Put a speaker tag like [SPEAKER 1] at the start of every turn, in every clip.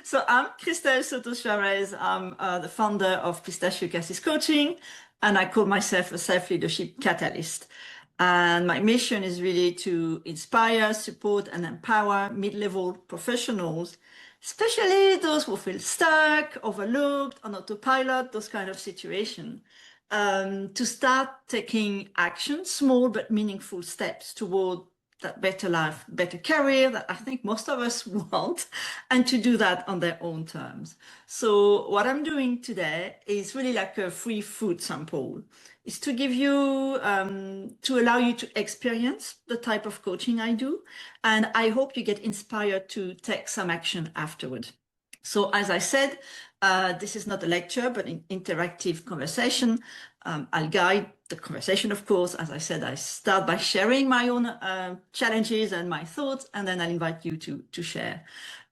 [SPEAKER 1] So I'm Christelle Soto-Suarez. I'm the founder of Pistachio Cassis Coaching, and I call myself a self-leadership catalyst. And my mission is really to inspire, support, and empower mid-level professionals, especially those who feel stuck, overlooked, on autopilot, those kind of situations, to start taking action, small but meaningful steps toward that better life, better career that I think most of us want, and to do that on their own terms. So what I'm doing today is really like a free food sample. Is to give you, to allow you to experience the type of coaching I do. And I hope you get inspired to take some action afterward. So as I said, this is not a lecture, but an interactive conversation. I'll guide the conversation, of course. As I said, I start by sharing my own challenges and my thoughts, and then I'll invite you to share.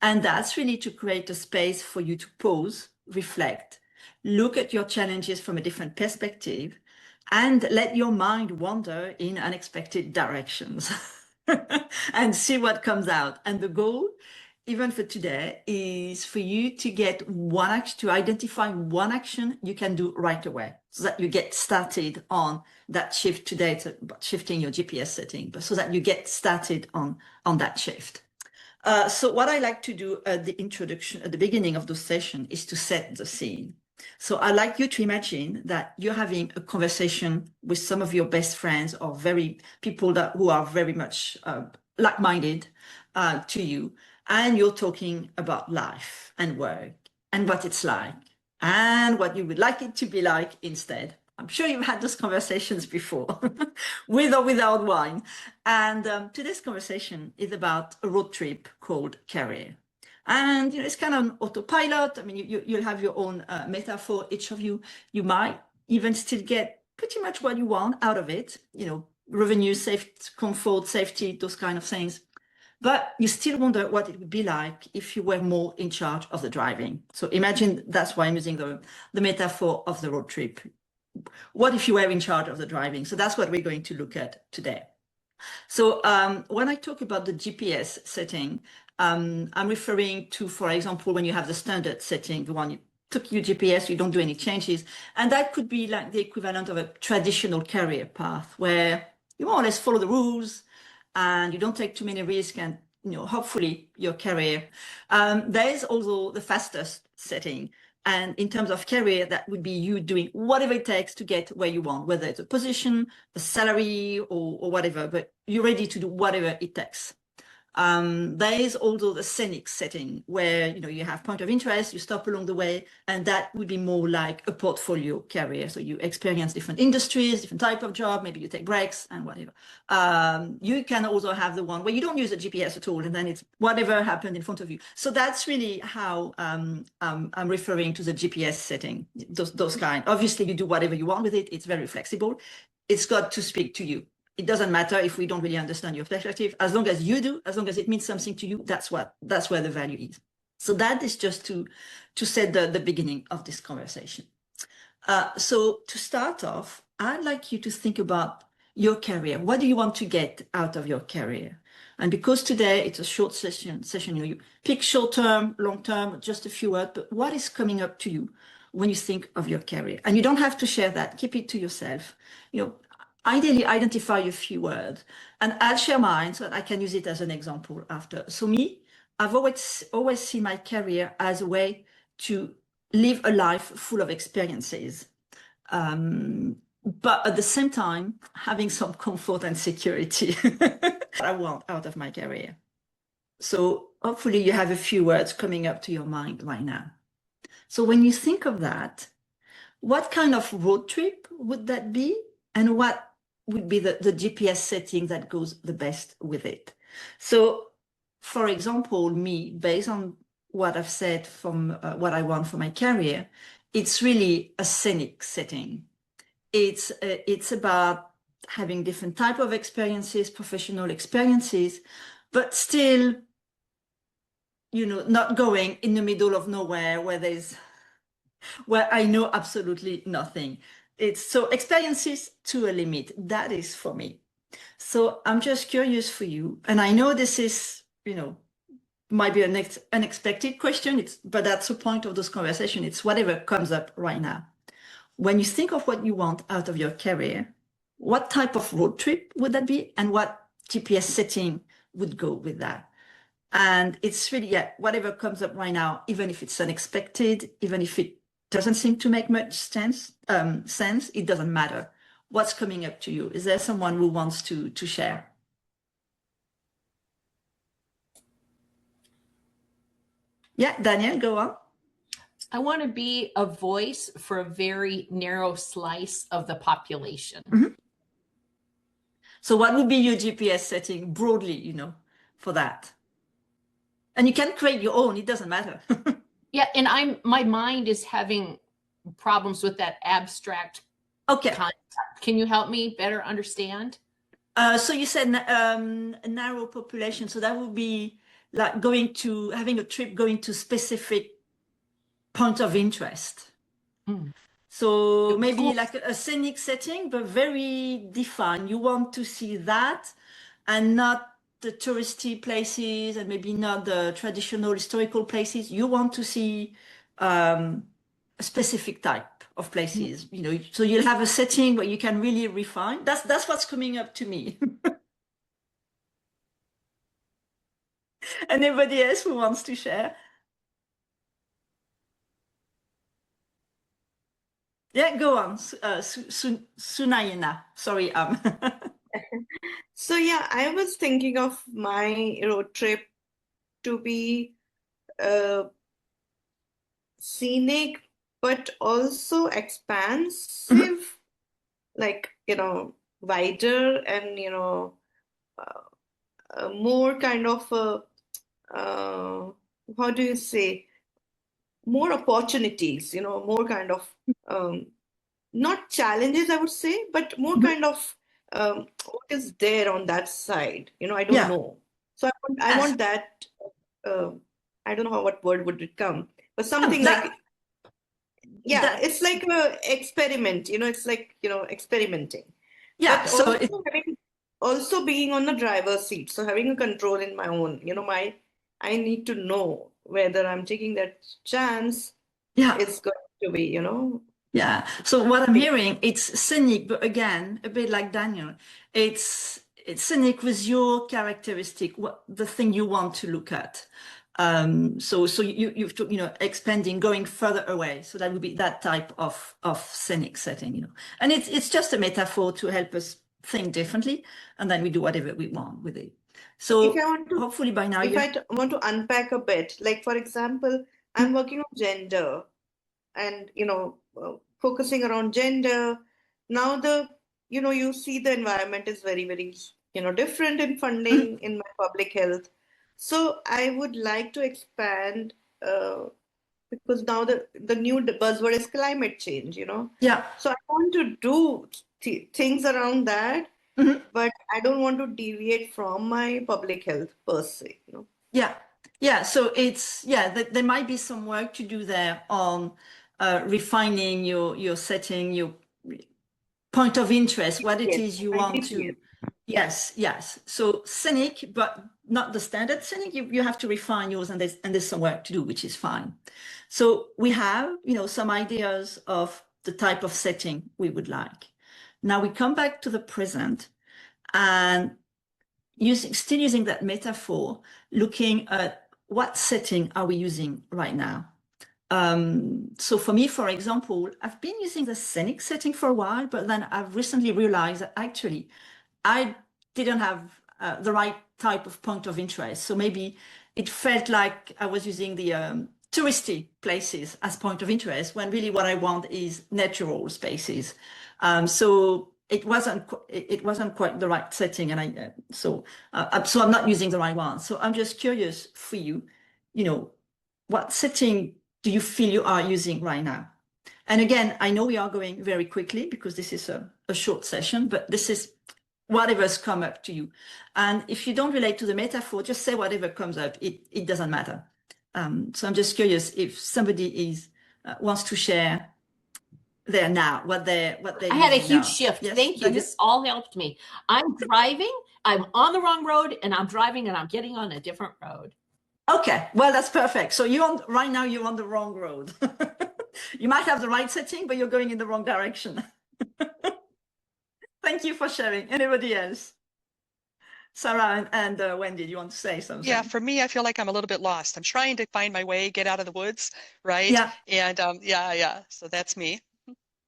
[SPEAKER 1] And that's really to create a space for you to pause, reflect, look at your challenges from a different perspective, and let your mind wander in unexpected directions and see what comes out. And the goal, even for today, is for you to get one action, to identify one action you can do right away so that you get started on that shift. Today it's about shifting your GPS setting, but so that you get started on that shift. So what I like to do at the introduction, at the beginning of the session, is to set the scene. So I like you to imagine that you're having a conversation with some of your best friends or people who are very much like-minded to you, and you're talking about life and work and what it's like and what you would like it to be like instead. I'm sure you've had those conversations before, with or without wine. And today's conversation is about a road trip called career. And it's kind of an autopilot. I mean, you'll have your own metaphor. Each of you might even still get pretty much what you want out of it. Revenue, safety, comfort, safety, those kind of things. But you still wonder what it would be like if you were more in charge of the driving. So imagine that's why I'm using the metaphor of the road trip. What if you were in charge of the driving? So that's what we're going to look at today. So when I talk about the GPS setting, I'm referring to, for example, when you have the standard setting, the one you took your GPS, you don't do any changes. And that could be like the equivalent of a traditional career path where you more or less follow the rules and you don't take too many risks, and hopefully your career. There is also the fastest setting. And in terms of career, that would be you doing whatever it takes to get where you want, whether it's a position, a salary, or whatever, but you're ready to do whatever it takes. There is also the scenic setting where you have point of interest, you stop along the way, and that would be more like a portfolio career. So you experience different industries, different type of job, maybe you take breaks and whatever. You can also have the one where you don't use a GPS at all, and then it's whatever happened in front of you. So that's really how I'm referring to the GPS setting, those kind. Obviously, you do whatever you want with it. It's very flexible. It's got to speak to you. It doesn't matter if we don't really understand your perspective. As long as you do, as long as it means something to you, that's where the value is. So that is just to set the beginning of this conversation. So to start off, I'd like you to think about your career. What do you want to get out of your career? And because today it's a short session, you pick short term, long term, just a few words, but what is coming up to you when you think of your career? And you don't have to share that. Keep it to yourself. Ideally identify a few words, and I'll share mine so that I can use it as an example after. So me, I've always seen my career as a way to live a life full of experiences, but at the same time, having some comfort and security I want out of my career. So hopefully you have a few words coming up to your mind right now. So when you think of that, what kind of road trip would that be? And what would be the GPS setting that goes the best with it? So, for example, me, based on what I've said from what I want for my career, it's really a scenic setting. It's about having different type of experiences, professional experiences, but still, not going in the middle of nowhere where I know absolutely nothing. It's so experiences to a limit. That is for me. So I'm just curious for you. And I know this is, might be an unexpected question, but that's the point of this conversation. It's whatever comes up right now. When you think of what you want out of your career, what type of road trip would that be? And what GPS setting would go with that? And it's really, yeah, whatever comes up right now, even if it's unexpected, even if it doesn't seem to make much sense, it doesn't matter. What's coming up to you? Is there someone who wants to share? Yeah, Daniel, go on.
[SPEAKER 2] I want to be a voice for a very narrow slice of the population.
[SPEAKER 1] Mm-hmm. So what would be your GPS setting broadly, for that? And you can create your own, it doesn't matter.
[SPEAKER 2] Yeah, and my mind is having problems with that abstract concept. Can you help me better understand?
[SPEAKER 1] So you said a narrow population, so that would be like having a trip going to specific point of interest. So maybe like a scenic setting, but very defined. You want to see that and not the touristy places and maybe not the traditional historical places. You want to see a specific type of places, so you'll have a setting where you can really refine. That's what's coming up to me. Anybody else who wants to share? Yeah, go on, Sunayana. Sorry,
[SPEAKER 3] So yeah, I was thinking of my road trip to be scenic, but also expansive, like, wider and, more kind of, how do you say, more opportunities, more kind of, not challenges, I would say, but more kind of what is there on that side, I don't know. So I want that, I don't know what word would it come, but something like, yeah, it's like a experiment, it's like, experimenting.
[SPEAKER 1] Yeah,
[SPEAKER 3] but also being on the driver's seat, so having a control in my own, I need to know whether I'm taking that chance. It's going to be,
[SPEAKER 1] Yeah. So what I'm hearing, it's scenic, but again, a bit like Daniel, it's scenic with your characteristic, the thing you want to look at. So you've expanding, going further away. So that would be that type of scenic setting, and it's just a metaphor to help us think differently, and then we do whatever we want with it. So hopefully by now,
[SPEAKER 3] if I want to unpack a bit, like for example, I'm working on gender and, focusing around gender. Now you see the environment is very, very, different in funding in my public health. So I would like to expand because now the new buzzword is climate change,
[SPEAKER 1] Yeah.
[SPEAKER 3] So I want to do things around that, but I don't want to deviate from my public health per se,
[SPEAKER 1] Yeah. Yeah. So there might be some work to do there on refining your setting, your point of interest, what it is you want to. Yes. So scenic, but not the standard scenic. You have to refine yours, and there's some work to do, which is fine. So we have, some ideas of the type of setting we would like. Now we come back to the present and still using that metaphor, looking at what setting are we using right now. So for me, for example, I've been using the scenic setting for a while, but then I've recently realized that actually I didn't have the right type of point of interest. So maybe it felt like I was using the touristy places as point of interest, when really what I want is natural spaces. So it wasn't quite the right setting, and so I'm not using the right one. So I'm just curious for you, what setting do you feel you are using right now? And again, I know we are going very quickly because this is a short session, but this is whatever's come up to you. And if you don't relate to the metaphor, just say whatever comes up. It doesn't matter. So I'm just curious if somebody wants to share there now what they
[SPEAKER 2] I had a huge
[SPEAKER 1] now.
[SPEAKER 2] shift.
[SPEAKER 1] Yes,
[SPEAKER 2] thank you.
[SPEAKER 1] Daniel?
[SPEAKER 2] This all helped me. I'm driving, I'm on the wrong road, and I'm driving and I'm getting on a different road.
[SPEAKER 1] Okay, well, that's perfect. So right now you're on the wrong road. You might have the right setting, but you're going in the wrong direction. Thank you for sharing. Anybody else? Sarah and Wendy, do you want to say something?
[SPEAKER 4] Yeah, for me, I feel like I'm a little bit lost. I'm trying to find my way, get out of the woods, right?
[SPEAKER 1] Yeah.
[SPEAKER 4] And yeah. So that's me.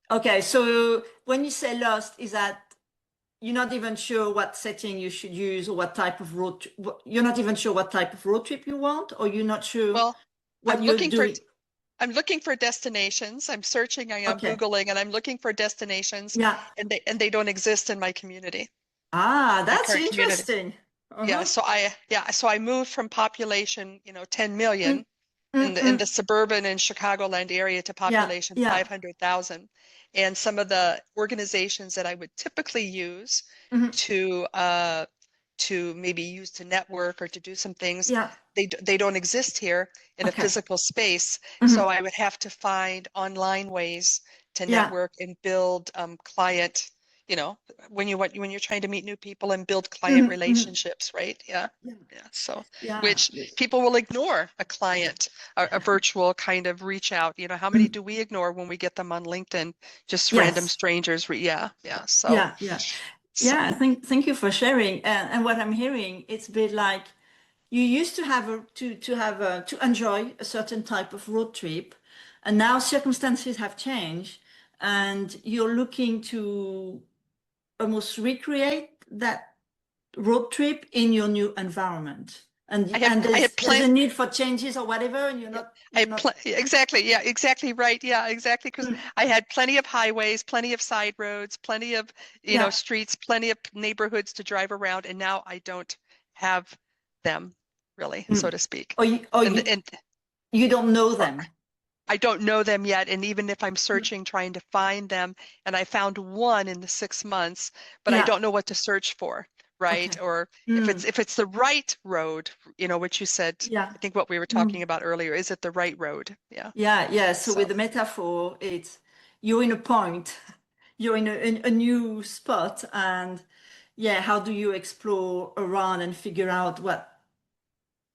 [SPEAKER 1] Okay, so when you say lost, is that you're not even sure what setting you should use or what type of you're not even sure what type of road trip you want, or you're not sure
[SPEAKER 4] Well,
[SPEAKER 1] what
[SPEAKER 4] I'm
[SPEAKER 1] you're
[SPEAKER 4] looking
[SPEAKER 1] doing?
[SPEAKER 4] I'm looking for destinations. I'm searching, I'm
[SPEAKER 1] Okay.
[SPEAKER 4] Googling, and I'm looking for destinations.
[SPEAKER 1] Yeah.
[SPEAKER 4] And they don't exist in my community.
[SPEAKER 1] Ah, that's
[SPEAKER 4] current community.
[SPEAKER 1] interesting.
[SPEAKER 4] Yeah, so I moved from population, 10 million in the suburban and Chicagoland area to population 500,000. And some of the organizations that I would typically use to maybe use to network or to do some things, they don't exist here in a physical space. So I would have to find online ways to network and build client, when you're trying to meet new people and build client relationships, right? So which people will ignore a client, a virtual kind of reach out. How many do we ignore when we get them on LinkedIn? Just random strangers. So
[SPEAKER 1] thank you for sharing. And what I'm hearing, it's a bit like you used to have to enjoy a certain type of road trip, and now circumstances have changed, and you're looking to almost recreate that road trip in your new environment. And there's a need for changes or whatever, and you're not.
[SPEAKER 4] Exactly right. Yeah, exactly. Because I had plenty of highways, plenty of side roads, plenty of streets, plenty of neighborhoods to drive around, and now I don't have them, really, so to speak.
[SPEAKER 1] You don't know them.
[SPEAKER 4] I don't know them yet, and even if I'm searching, trying to find them, and I found one in the 6 months, but I don't know what to search for. Right. Okay. Or if it's the right road, which you said, I think what we were talking about earlier, is it the right road?
[SPEAKER 1] So with the metaphor, it's you're in a point, you're in a new spot, and how do you explore around and figure out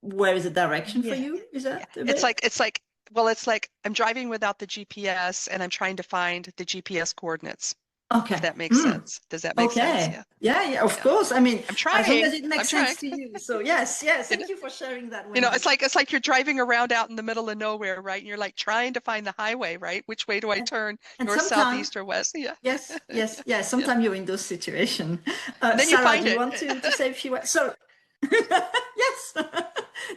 [SPEAKER 1] where is the direction for you? Is that
[SPEAKER 4] it's like I'm driving without the GPS and I'm trying to find the GPS coordinates.
[SPEAKER 1] Okay.
[SPEAKER 4] If that makes sense. Does that make sense?
[SPEAKER 1] Yeah, of course. I mean,
[SPEAKER 4] I'm trying.
[SPEAKER 1] As long as it makes sense to you. So yes. Thank you for sharing that. Wendy.
[SPEAKER 4] It's like you're driving around out in the middle of nowhere, right? And you're like trying to find the highway, right? Which way do I turn? North, south, east, or west? Yeah.
[SPEAKER 1] Yes. Sometimes you're in those situations.
[SPEAKER 4] Then
[SPEAKER 1] Sarah,
[SPEAKER 4] you find
[SPEAKER 1] do you want to say a few words? So, yes.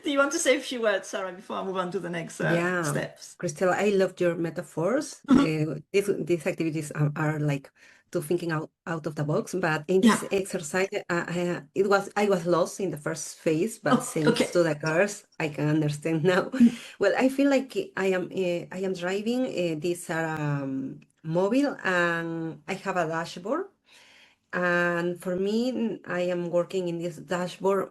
[SPEAKER 1] Do you want to say a few words, Sarah, before I move on to the next steps?
[SPEAKER 5] Christelle, I loved your metaphors. These activities are like to thinking out of the box. But in this exercise, I was lost in the first phase, but thanks to the cars, I can understand now. Well, I feel like I am driving this mobile, and I have a dashboard. And for me, I am working in this dashboard.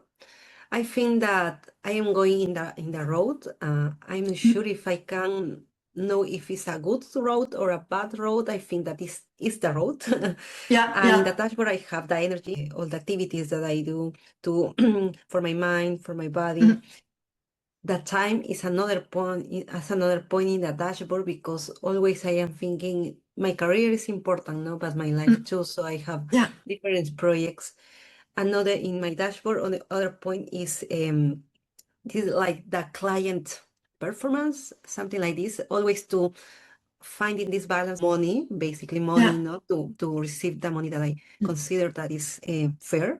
[SPEAKER 5] I think that I am going in the road. I'm not sure if I can know if it's a good road or a bad road. I think that is the road. And in the dashboard, I have the energy, all the activities that I do for my mind, for my body. The time is another point. Another point in the dashboard, because always I am thinking my career is important, no, but my life too. So I have different projects. Another in my dashboard on the other point is this, like the client performance, something like this, always to finding this balance, money, basically money, not to receive the money that I consider that is fair,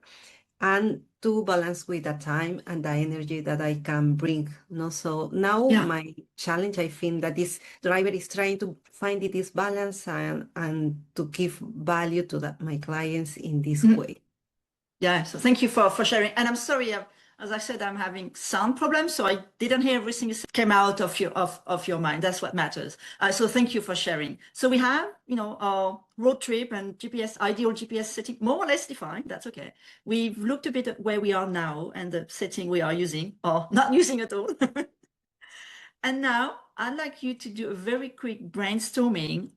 [SPEAKER 5] and to balance with the time and the energy that I can bring. So now my challenge, I think that this driver is trying to find this balance and to give value to my clients in this way.
[SPEAKER 1] So thank you for sharing. And I'm sorry, as I said, I'm having sound problems, so I didn't hear everything that came out of your mind. That's what matters. So thank you for sharing. So we have, our road trip and ideal GPS setting more or less defined. That's okay. We've looked a bit at where we are now and the setting we are using or not using at all. And now I'd like you to do a very quick brainstorming,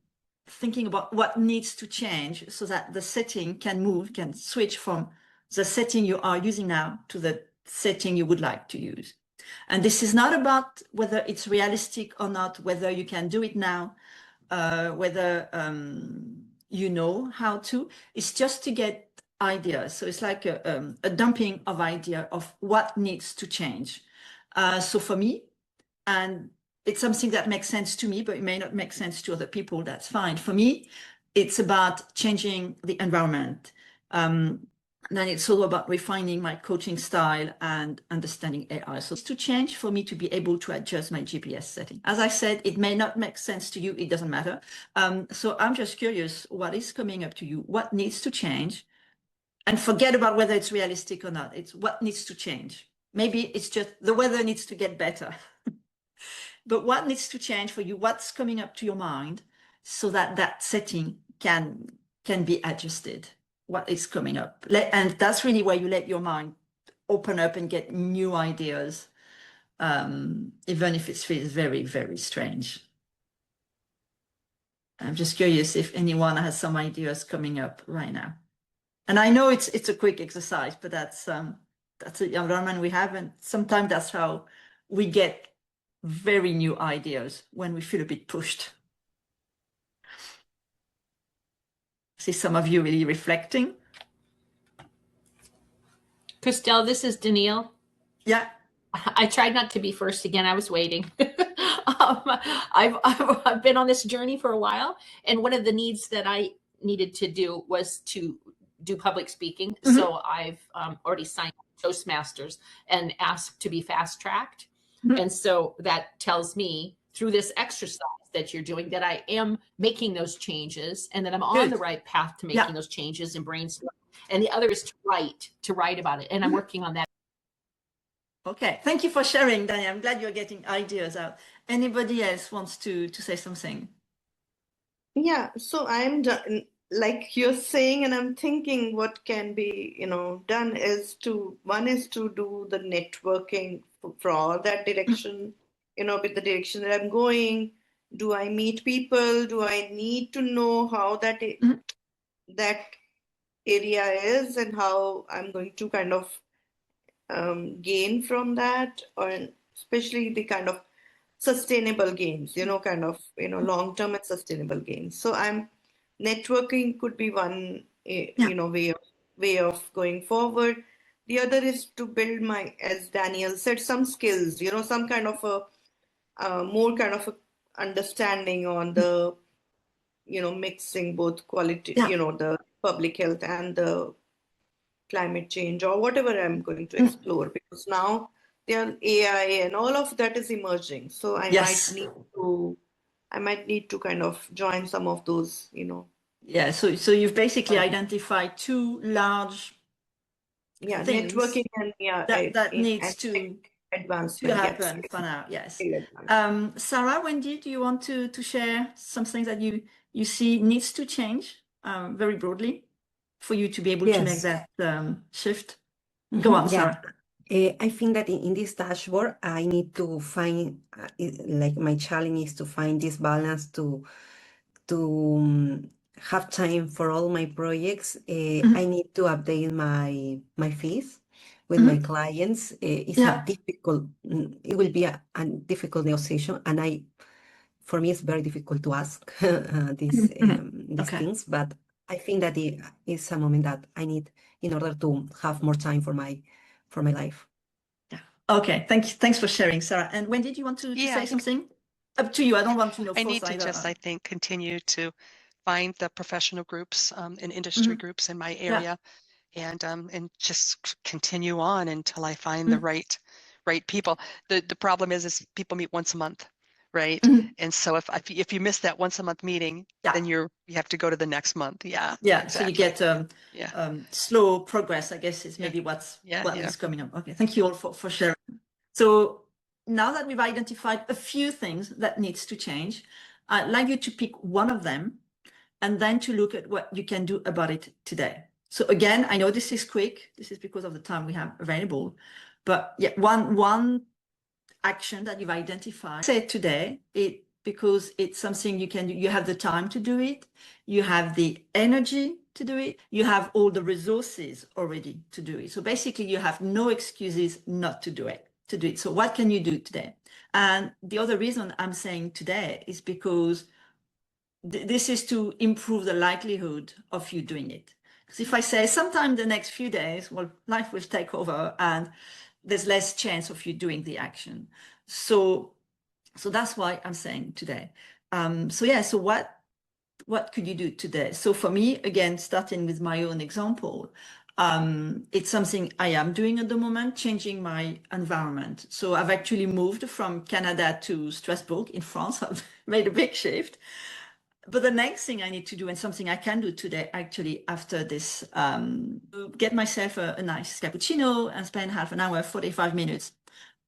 [SPEAKER 1] thinking about what needs to change so that the setting can switch from the setting you are using now to the setting you would like to use. And this is not about whether it's realistic or not, whether you can do it now, whether you know how to. It's just to get ideas. So it's like a dumping of idea of what needs to change. So for me, and it's something that makes sense to me, but it may not make sense to other people, that's fine. For me, it's about changing the environment. Then it's all about refining my coaching style and understanding AI. So it's to change for me to be able to adjust my GPS setting. As I said, it may not make sense to you. It doesn't matter. So I'm just curious, what is coming up to you? What needs to change? And forget about whether it's realistic or not. It's what needs to change. Maybe it's just the weather needs to get better. But what needs to change for you? What's coming up to your mind so that that setting can be adjusted? What is coming up? And that's really where you let your mind open up and get new ideas, even if it feels very, very strange. I'm just curious if anyone has some ideas coming up right now. And I know it's a quick exercise, but that's the environment we have, and sometimes that's how we get very new ideas when we feel a bit pushed. See some of you really reflecting.
[SPEAKER 2] Christelle, this is Danielle.
[SPEAKER 1] Yeah.
[SPEAKER 2] I tried not to be first again. I was waiting. I've been on this journey for a while, and one of the needs that I needed to do was to do public speaking. Mm-hmm. So I've already signed Toastmasters and asked to be fast-tracked. Mm-hmm. And so that tells me through this exercise that you're doing that I am making those changes and that I'm on the right path to making those changes and brainstorm. And the other is to write about it. And I'm working on that.
[SPEAKER 1] Okay. Thank you for sharing, Danielle. I'm glad you're getting ideas out. Anybody else wants to say something?
[SPEAKER 3] Yeah. So I'm done, like you're saying, and I'm thinking what can be, done is one is to do the networking for all that direction, with the direction that I'm going. Do I meet people? Do I need to know how that area is and how I'm going to kind of gain from that, or especially the kind of sustainable gains, long-term and sustainable gains. So networking could be one, way of going forward. The other is to build as Danielle said, some skills, some kind of more kind of a understanding on the, mixing both quality, the public health and the climate change or whatever I'm going to explore, because now there are AI and all of that is emerging. So I might need to kind of join some of those,
[SPEAKER 1] Yeah. So you've basically identified two large things
[SPEAKER 3] networking and
[SPEAKER 1] that needs to
[SPEAKER 3] advancement
[SPEAKER 1] happen for now. Yes. Sarah, Wendy, do you want to share something that you see needs to change very broadly for you to be able to make that shift? Go on, Sarah.
[SPEAKER 5] I think that in this dashboard, I need to find, like my challenge is to find this balance to have time for all my projects. I need to update my fees with my clients. It's it will be a difficult negotiation, and for me, it's very difficult to ask these things, but I think that it is a moment that I need in order to have more time for my life.
[SPEAKER 1] Yeah. Okay. Thanks for sharing, Sarah. And Wendy, do you want to say something? Up to you. I don't want to know.
[SPEAKER 4] I need to just, I think, continue to find the professional groups and industry groups in my area, and just continue on until I find the right people. The problem is people meet once a month. Right. And so if you miss that once a month meeting, then you have to go to the next month. Yeah.
[SPEAKER 1] Exactly. So you get slow progress, I guess, is maybe what is coming up. Okay. Thank you all for sharing. So now that we've identified a few things that needs to change, I'd like you to pick one of them and then to look at what you can do about it today. So again, I know this is quick. This is because of the time we have available, but one action that you've identified, say today, because it's something you can do. You have the time to do it. You have the energy to do it. You have all the resources already to do it. So basically you have no excuses not to do it. to do it. So what can you do today? And the other reason I'm saying today is because this is to improve the likelihood of you doing it. Because if I say sometime the next few days, well, life will take over and there's less chance of you doing the action. So that's why I'm saying today. So what could you do today? So for me, again, starting with my own example, it's something I am doing at the moment, changing my environment. So I've actually moved from Canada to Strasbourg in France. I've made a big shift. But the next thing I need to do, and something I can do today, actually, after this, get myself a nice cappuccino and spend half an hour, 45 minutes,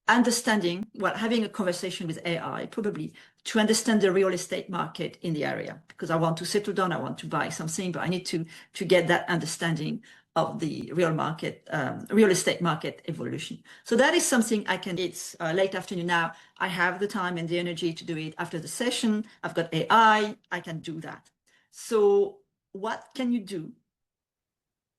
[SPEAKER 1] understanding, having a conversation with AI, probably to understand the real estate market in the area, because I want to settle down, I want to buy something, but I need to get that understanding of the real estate market evolution. So that is something I can. It's late afternoon now. I have the time and the energy to do it after the session. I've got AI. I can do that. So what can you do?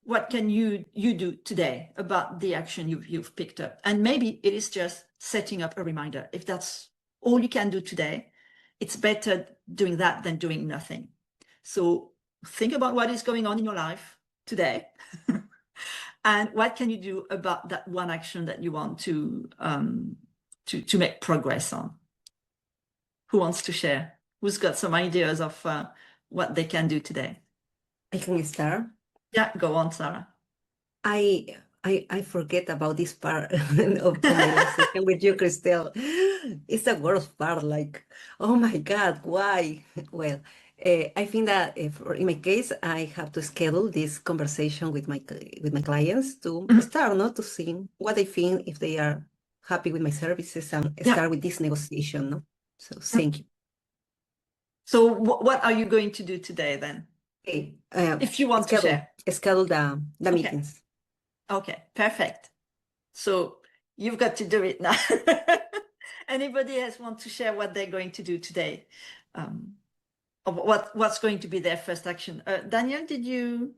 [SPEAKER 1] What can you do today about the action you've picked up? And maybe it is just setting up a reminder. If that's all you can do today, it's better doing that than doing nothing. So think about what is going on in your life today. And what can you do about that one action that you want to make progress on? Who wants to share? Who's got some ideas of what they can do today?
[SPEAKER 5] I can start.
[SPEAKER 1] Yeah, go on, Sarah.
[SPEAKER 5] I forget about this part of my last session with you, Christelle. It's the worst part, like, oh my God, why? Well, I think that in my case, I have to schedule this conversation with my clients to start, not to see what they think, if they are happy with my services, and start with this negotiation. No? So thank you.
[SPEAKER 1] So what are you going to do today then?
[SPEAKER 5] Okay,
[SPEAKER 1] if you want to share.
[SPEAKER 5] Schedule the meetings.
[SPEAKER 1] Okay, perfect. So you've got to do it now. Anybody else want to share what they're going to do today? What's going to be their first action? Daniel, did you?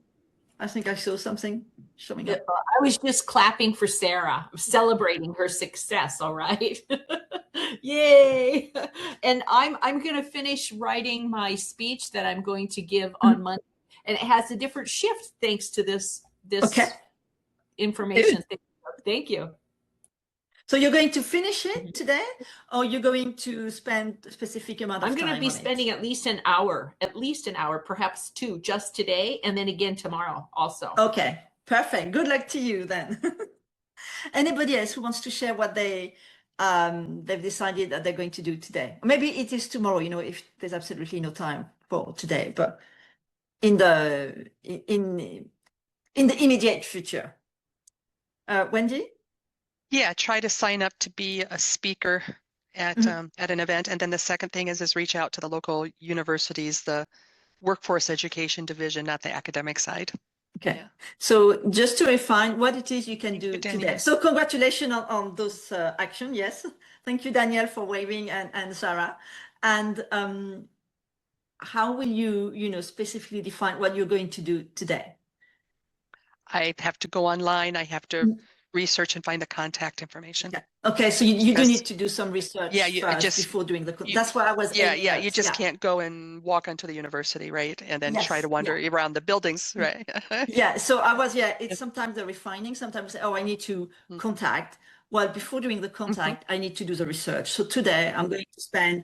[SPEAKER 1] I think I saw something showing up.
[SPEAKER 2] I was just clapping for Sarah, celebrating her success. All right. Yay. And I'm going to finish writing my speech that I'm going to give on Monday. And it has a different shift thanks to this information. Thank you.
[SPEAKER 1] So you're going to finish it today, or you're going to spend a specific amount of time?
[SPEAKER 2] I'm going to be spending at least an hour, perhaps 2, just today, and then again tomorrow also.
[SPEAKER 1] Okay, perfect. Good luck to you then. Anybody else who wants to share what they've decided that they're going to do today? Maybe it is tomorrow, if there's absolutely no time for today, but in the immediate future. Wendy?
[SPEAKER 4] Yeah, try to sign up to be a speaker at an event. And then the second thing is reach out to the local universities, the workforce education division, not the academic side.
[SPEAKER 1] Okay. Yeah. So just to refine what it is you can do today. So congratulations on those actions. Yes. Thank you, Danielle, for waving, and Sarah. And how will you, specifically define what you're going to do today?
[SPEAKER 4] I have to go online. I have to research and find the contact information.
[SPEAKER 1] Okay, so you do need to do some research first before doing that's what I was
[SPEAKER 4] you just can't go and walk onto the university, right? And then try to wander around the buildings, right?
[SPEAKER 1] So I was it's sometimes the refining, sometimes I need to contact. Well, before doing the contact, I need to do the research. So today I'm going to spend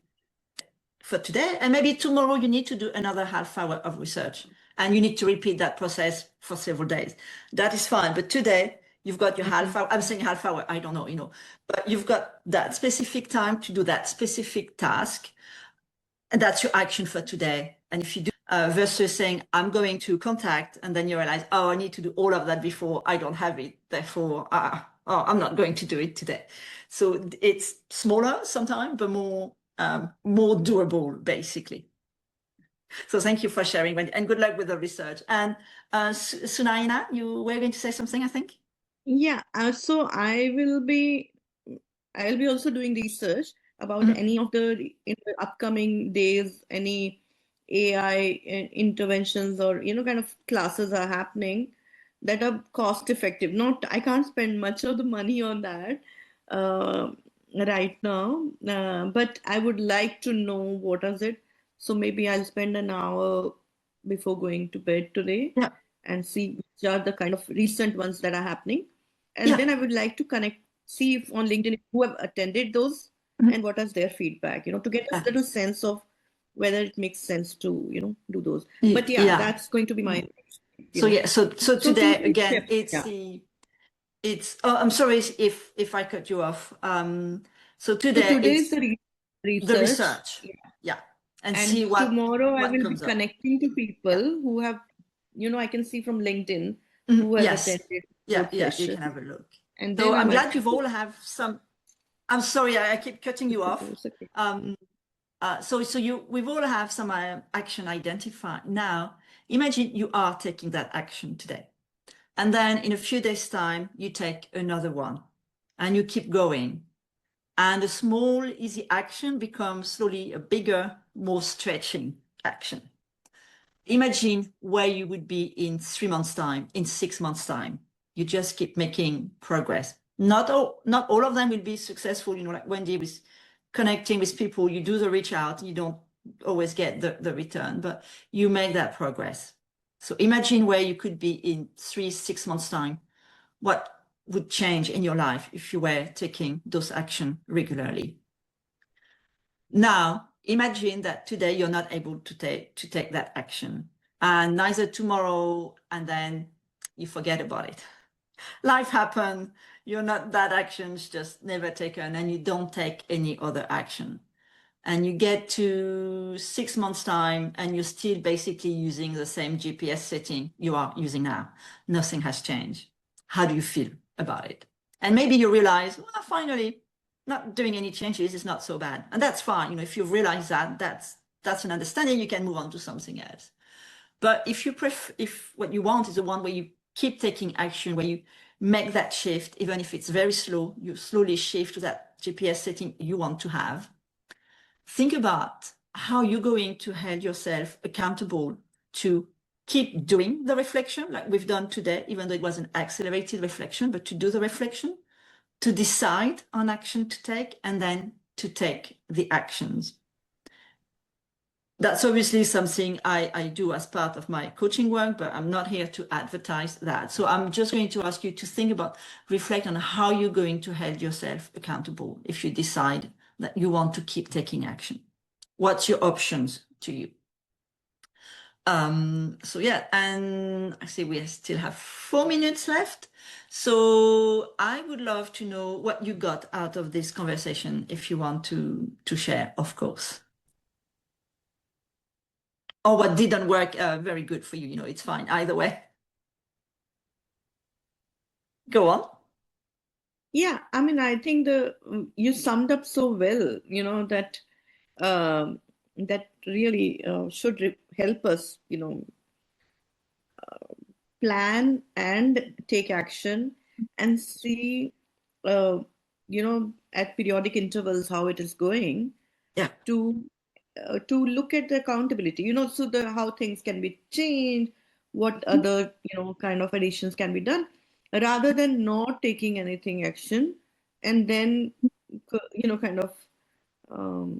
[SPEAKER 1] for today, and maybe tomorrow you need to do another half hour of research, and you need to repeat that process for several days. That is fine, but today you've got your half hour. I'm saying half hour, I don't know, but you've got that specific time to do that specific task. And that's your action for today. And if you do versus saying, I'm going to contact, and then you realize, I need to do all of that before I don't have it. Therefore, I'm not going to do it today. So it's smaller sometimes, but more doable, basically. So thank you for sharing, and good luck with the research. And Sunaina, you were going to say something, I think?
[SPEAKER 3] Yeah, so I will be also doing research about any of in the upcoming days, any AI interventions or kind of classes are happening that are cost effective. I can't spend much of the money on that, right now, but I would like to know what is it. So maybe I'll spend an hour before going to bed today and see which are the kind of recent ones that are happening. And then I would like to connect, see if on LinkedIn who have attended those and what is their feedback, to get a little sense of whether it makes sense to, do those. But that's going to be my.
[SPEAKER 1] So today again, I'm sorry if I cut you off. So today
[SPEAKER 3] is
[SPEAKER 1] the research. And see what
[SPEAKER 3] tomorrow
[SPEAKER 1] what
[SPEAKER 3] I will be connecting to people who have, I can see from LinkedIn who have attended.
[SPEAKER 1] You can have a look.
[SPEAKER 3] And
[SPEAKER 1] so I'm glad you've all have some. I'm sorry, I keep cutting you off. We've all have some action identified. Now, imagine you are taking that action today. And then in a few days' time, you take another one and you keep going. And a small, easy action becomes slowly a bigger, more stretching action. Imagine where you would be in 3 months' time, in 6 months' time. You just keep making progress. Not all of them will be successful, like Wendy was connecting with people, you do the reach out, you don't always get the return, but you make that progress. So imagine where you could be in 3-6 months' time. What would change in your life if you were taking those actions regularly? Now, imagine that today you're not able to take that action, and neither tomorrow, and then you forget about it. Life happens, you're not that action's just never taken, and you don't take any other action. And you get to 6 months' time, and you're still basically using the same GPS setting you are using now. Nothing has changed. How do you feel about it? And maybe you realize, well, finally, not doing any changes is not so bad. And that's fine. If you realize that, that's an understanding, you can move on to something else. But if what you want is the one where you keep taking action, where you make that shift, even if it's very slow, you slowly shift to that GPS setting you want to have. Think about how you're going to hold yourself accountable to keep doing the reflection like we've done today, even though it was an accelerated reflection, but to do the reflection, to decide on action to take, and then to take the actions. That's obviously something I do as part of my coaching work, but I'm not here to advertise that. So I'm just going to ask you to think about, reflect on how you're going to hold yourself accountable if you decide that you want to keep taking action. What's your options to you? And I see we still have 4 minutes left. So I would love to know what you got out of this conversation, if you want to share, of course. Or what didn't work very good for you, it's fine, either way. Go on.
[SPEAKER 3] Yeah, I think you summed up so well, that that really should help us, plan and take action and see, at periodic intervals how it is going. To look at the accountability, so how things can be changed, what other, kind of additions can be done, rather than not taking anything action and then, kind of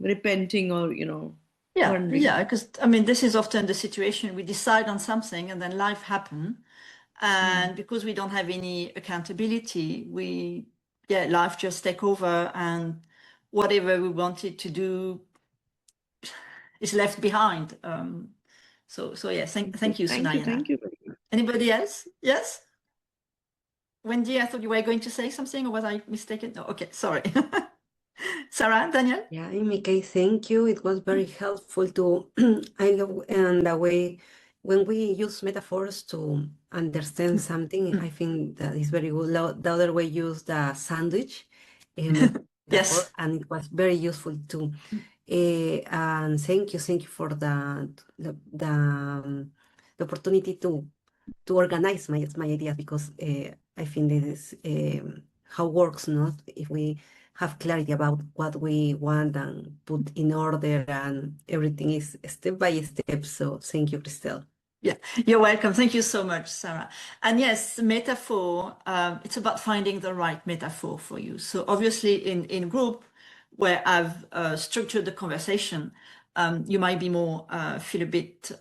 [SPEAKER 3] repenting or, wondering.
[SPEAKER 1] Yeah, because this is often the situation. We decide on something and then life happens. And because we don't have any accountability, life just take over, and whatever we wanted to do is left behind. So yeah, thank you, Sunayana.
[SPEAKER 3] Thank you.
[SPEAKER 1] Anybody else? Yes? Wendy, I thought you were going to say something, or was I mistaken? No, okay, sorry. Sarah, Daniel?
[SPEAKER 5] Yeah, in my case, thank you. It was very helpful to, I love, and the way when we use metaphors to understand something, I think that is very good. The other way used the sandwich metaphor,
[SPEAKER 1] yes,
[SPEAKER 5] and it was very useful too. And thank you for the opportunity to organize my ideas, because I think this is how works, not if we have clarity about what we want and put in order, and everything is step by step. So thank you, Christelle.
[SPEAKER 1] Yeah, you're welcome. Thank you so much, Sarah. And yes, metaphor, it's about finding the right metaphor for you. So obviously in group where I've structured the conversation, you might be more, feel a bit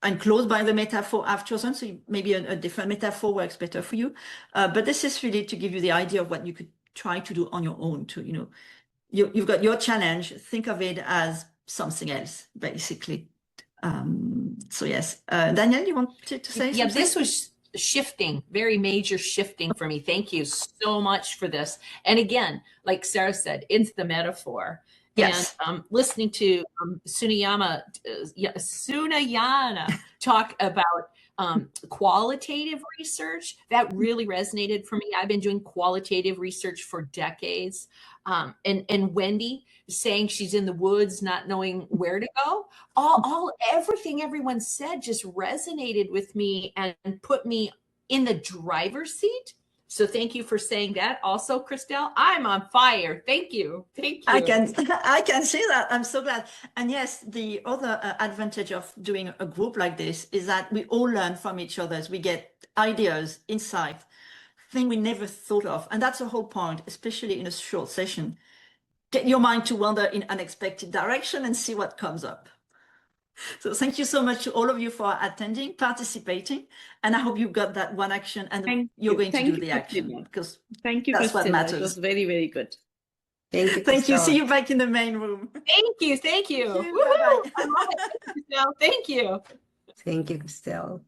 [SPEAKER 1] enclosed by the metaphor I've chosen. So maybe a different metaphor works better for you. But this is really to give you the idea of what you could try to do on your own to, you've got your challenge, think of it as something else, basically. So yes, Daniel, you wanted to say
[SPEAKER 2] Yeah,
[SPEAKER 1] something?
[SPEAKER 2] this was shifting, very major shifting for me. Thank you so much for this. And again, like Sarah said, it's the metaphor.
[SPEAKER 1] Yes.
[SPEAKER 2] And listening to Sunayana talk about qualitative research, that really resonated for me. I've been doing qualitative research for decades. And Wendy saying she's in the woods, not knowing where to go. Everything everyone said just resonated with me and put me in the driver's seat. So thank you for saying that. Also, Christelle, I'm on fire. Thank you. Thank you.
[SPEAKER 1] I can see that. I'm so glad. And yes, the other advantage of doing a group like this is that we all learn from each other. We get ideas, insight, things we never thought of. And that's the whole point, especially in a short session. Get your mind to wander in unexpected direction and see what comes up. So thank you so much to all of you for attending, participating, and I hope you got that one action and you're going to do the action, because that's what matters.
[SPEAKER 3] It was very, very good.
[SPEAKER 5] Thank you.
[SPEAKER 1] Thank you. See you back in the main room.
[SPEAKER 2] Thank you. Thank you.
[SPEAKER 1] Bye-bye.
[SPEAKER 2] I love it, Christelle. Thank you.
[SPEAKER 5] Thank you, Christelle.